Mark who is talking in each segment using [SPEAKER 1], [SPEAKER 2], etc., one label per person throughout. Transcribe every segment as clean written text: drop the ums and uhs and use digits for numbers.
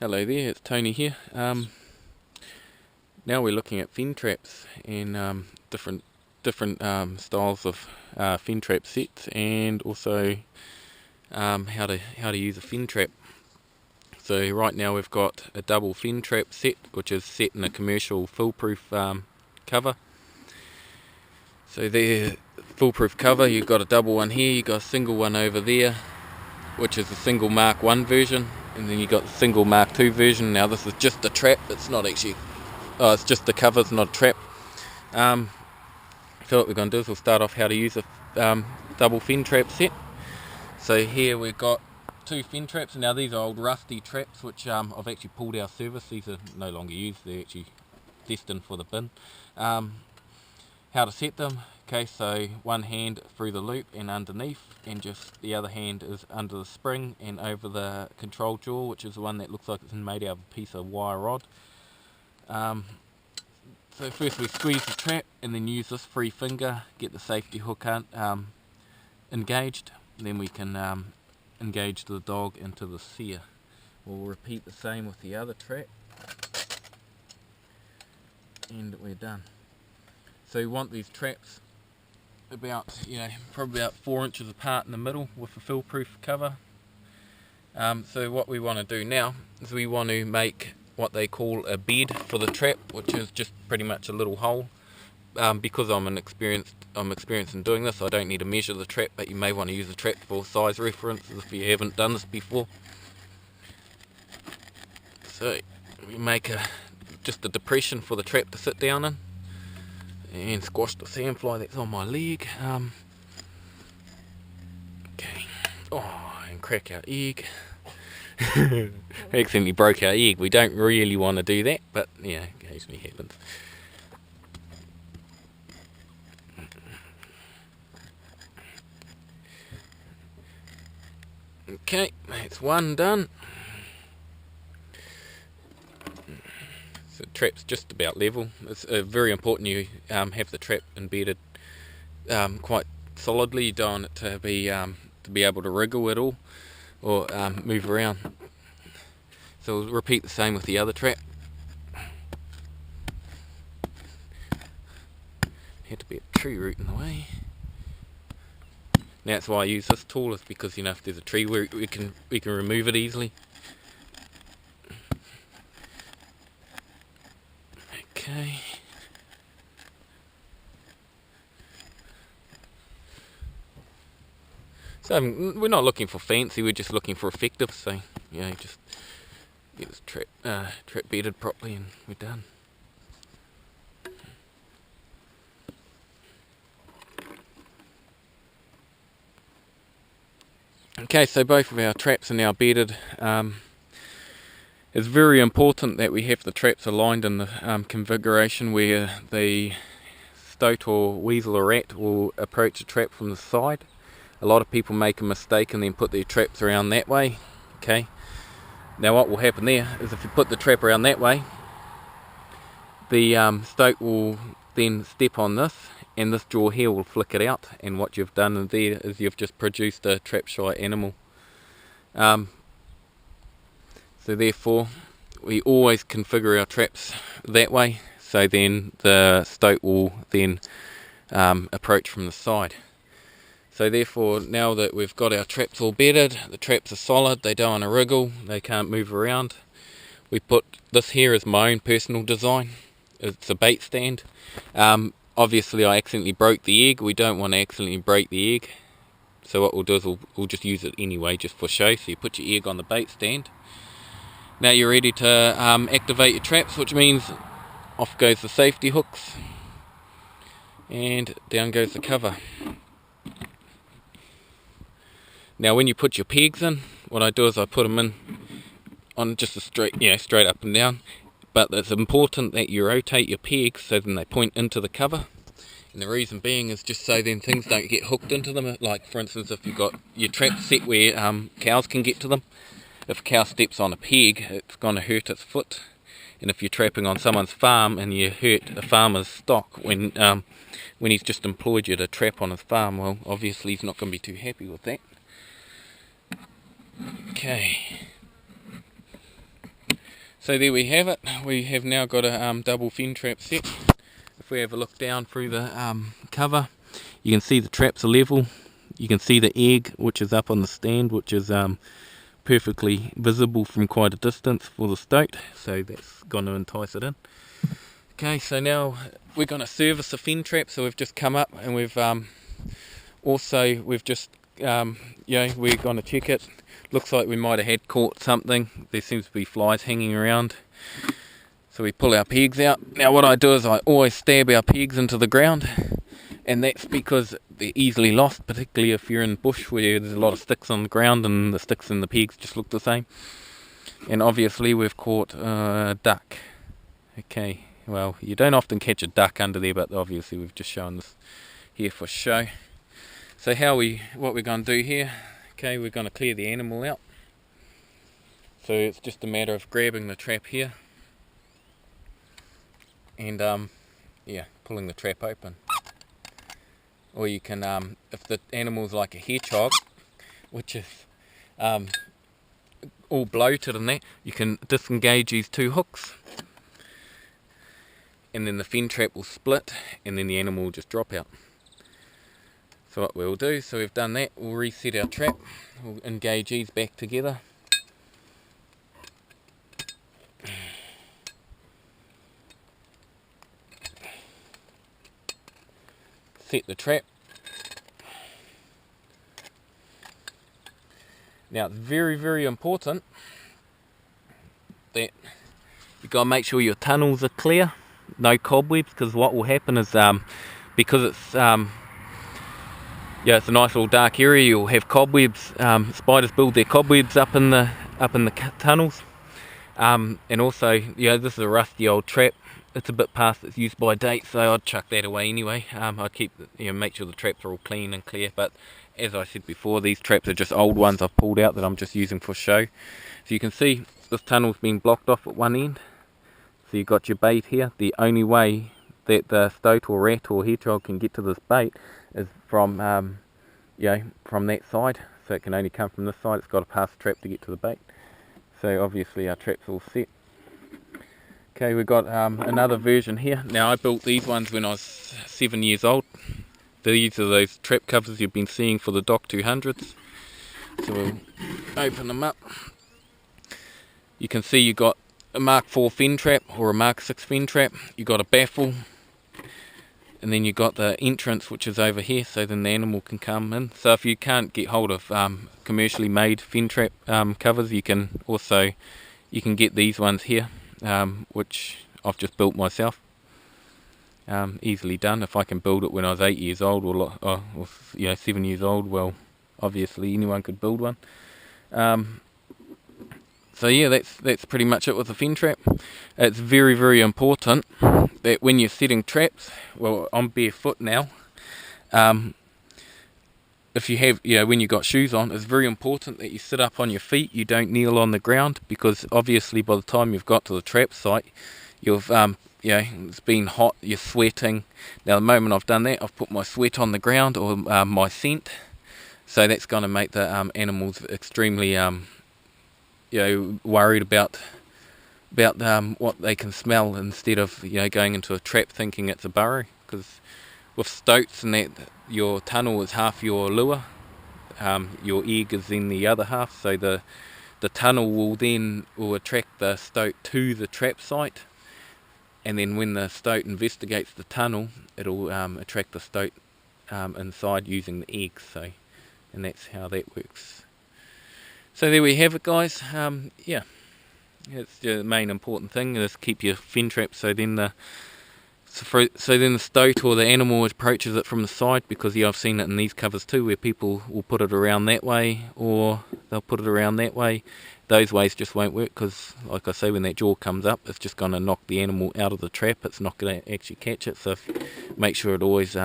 [SPEAKER 1] Hello there, it's Tony here. Now we're looking at fin traps and different styles of fin trap sets, and also how to use a fin trap. So right now we've got a double fin trap set, which is set in a commercial foolproof cover. So there, foolproof cover. You've got a double one here. You've got a single one over there, which is the single Mark 1 version, and then you got the single Mark 2 version. Now this is just a trap, it's not actually, it's just the cover, it's not a trap. So what we're going to do is we'll start off how to use a double fin trap set. So here we've got two fin traps. Now these are old rusty traps which I've actually pulled out of service. These are no longer used, they're actually destined for the bin. How to set them. Okay, so one hand through the loop and underneath, and just the other hand is under the spring and over the control jaw, which is the one that looks like it's made out of a piece of wire rod. So first we squeeze the trap and then use this free finger, get the safety hook engaged, and then we can engage the dog into the sear. We'll repeat the same with the other trap, and we're done. So you want these traps about, probably about 4 inches apart in the middle with a foolproof cover. So what we want to do now is we want to make what they call a bed for the trap, which is just pretty much a little hole. Because I'm experienced in doing this, I don't need to measure the trap, but you may want to use the trap for size reference if you haven't done this before. So we make just a depression for the trap to sit down in, and squash the sandfly that's on my leg. Okay. Oh, and crack our egg. Accidentally broke our egg. We don't really want to do that, but yeah, occasionally happens. Okay, that's one done. So the trap's just about level. It's very important you have the trap embedded quite solidly. You don't want it to be able to wriggle at all or move around. So we'll repeat the same with the other trap. Had to be a tree root in the way. Now that's why I use this tool, is because if there's a tree we can remove it easily. Okay. So we're not looking for fancy, we're just looking for effective. So just get this trap bedded properly and we're done. Okay, so both of our traps are now bedded. It's very important that we have the traps aligned in the configuration where the stoat or weasel or rat will approach the trap from the side. A lot of people make a mistake and then put their traps around that way. Okay. Now what will happen there is if you put the trap around that way, the stoat will then step on this, and this jaw here will flick it out, and what you've done there is you've just produced a trap shy animal. So therefore we always configure our traps that way, so then the stoat will then approach from the side. So therefore, now that we've got our traps all bedded, the traps are solid, they don't want to wriggle, they can't move around. We put this here as my own personal design. It's a bait stand. Obviously I accidentally broke the egg. We don't want to accidentally break the egg. So what we'll do is we'll just use it anyway, just for show. So you put your egg on the bait stand. Now you're ready to activate your traps, which means off goes the safety hooks and down goes the cover. Now when you put your pegs in, what I do is I put them in on just a straight up and down, but it's important that you rotate your pegs so then they point into the cover. And the reason being is just so then things don't get hooked into them. Like for instance, if you've got your trap set where cows can get to them, if a cow steps on a peg, it's going to hurt its foot. And if you're trapping on someone's farm and you hurt a farmer's stock when he's just employed you to trap on his farm, well, obviously he's not going to be too happy with that. Okay. So there we have it. We have now got a double fin trap set. If we have a look down through the cover, you can see the traps are level. You can see the egg, which is up on the stand, which is perfectly visible from quite a distance for the stoat. So that's going to entice it in. Okay, so now we're going to service the fin trap. So we've just come up and we've just we're going to check it. Looks like we might have had caught something. There seems to be flies hanging around. So we pull our pegs out. Now what I do is I always stab our pegs into the ground, and that's because they're easily lost, particularly if you're in bush where there's a lot of sticks on the ground and the sticks and the pegs just look the same. And obviously we've caught a duck. Okay, well, you don't often catch a duck under there, but obviously we've just shown this here for show. So what we're going to do here, okay, we're going to clear the animal out. So it's just a matter of grabbing the trap here and pulling the trap open. Or you can, if the animal's like a hedgehog, which is all bloated and that, you can disengage these two hooks, and then the fin trap will split, and then the animal will just drop out. So what we'll do, so we've done that, we'll reset our trap, we'll engage these back together. Set the trap. Now it's very, very important that you've got to make sure your tunnels are clear, no cobwebs, because what will happen is because it's it's a nice little dark area, you'll have cobwebs. Spiders build their cobwebs up in the tunnels, and also this is a rusty old trap. It's a bit past its use by date, so I'd chuck that away anyway. I'd keep make sure the traps are all clean and clear. But as I said before, these traps are just old ones I've pulled out that I'm just using for show. So you can see this tunnel's been blocked off at one end. So you've got your bait here. The only way that the stoat or rat or hedgehog can get to this bait is from from that side. So it can only come from this side. It's got to pass the trap to get to the bait. So obviously our trap's all set. Okay, we've got another version here. Now I built these ones when I was 7 years old. These are those trap covers you've been seeing for the Dock 200s. So we'll open them up. You can see you've got a Mark 4 fin trap or a Mark 6 fin trap. You've got a baffle, and then you've got the entrance, which is over here, so then the animal can come in. So if you can't get hold of commercially made fin trap covers, you can get these ones here, which I've just built myself. Easily done. If I can build it when I was 8 years old or 7 years old, well, obviously anyone could build one. So yeah, that's pretty much it with the fin trap. It's very, very important that when you're setting traps, well, I'm barefoot now. If you have, when you've got shoes on, it's very important that you sit up on your feet. You don't kneel on the ground, because obviously by the time you've got to the trap site, you've it's been hot, you're sweating. Now the moment I've done that, I've put my sweat on the ground, or my scent, so that's going to make the animals extremely worried about what they can smell, instead of going into a trap thinking it's a burrow. Because with stoats and that, your tunnel is half your lure, your egg is in the other half, so the tunnel will attract the stoat to the trap site, and then when the stoat investigates the tunnel, it'll attract the stoat inside using the eggs. So, and that's how that works. So there we have it, guys. It's the main important thing is keep your fin trap, so then the stoat or the animal approaches it from the side, because I've seen it in these covers too, where people will put it around that way, or they'll put it around that way. Those ways just won't work, because like I say, when that jaw comes up, it's just going to knock the animal out of the trap. It's not going to actually catch it. So make sure it always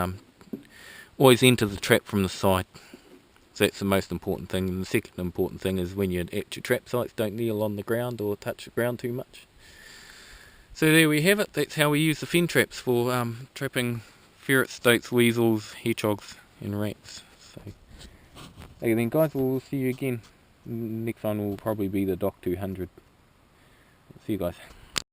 [SPEAKER 1] enter the trap from the side. So that's the most important thing. And the second important thing is, when you're at your trap sites, don't kneel on the ground or touch the ground too much. So there we have it. That's how we use the fin traps for trapping ferrets, stoats, weasels, hedgehogs and rats. So okay then, guys, we'll see you again. Next one will probably be the Dock 200. See you guys.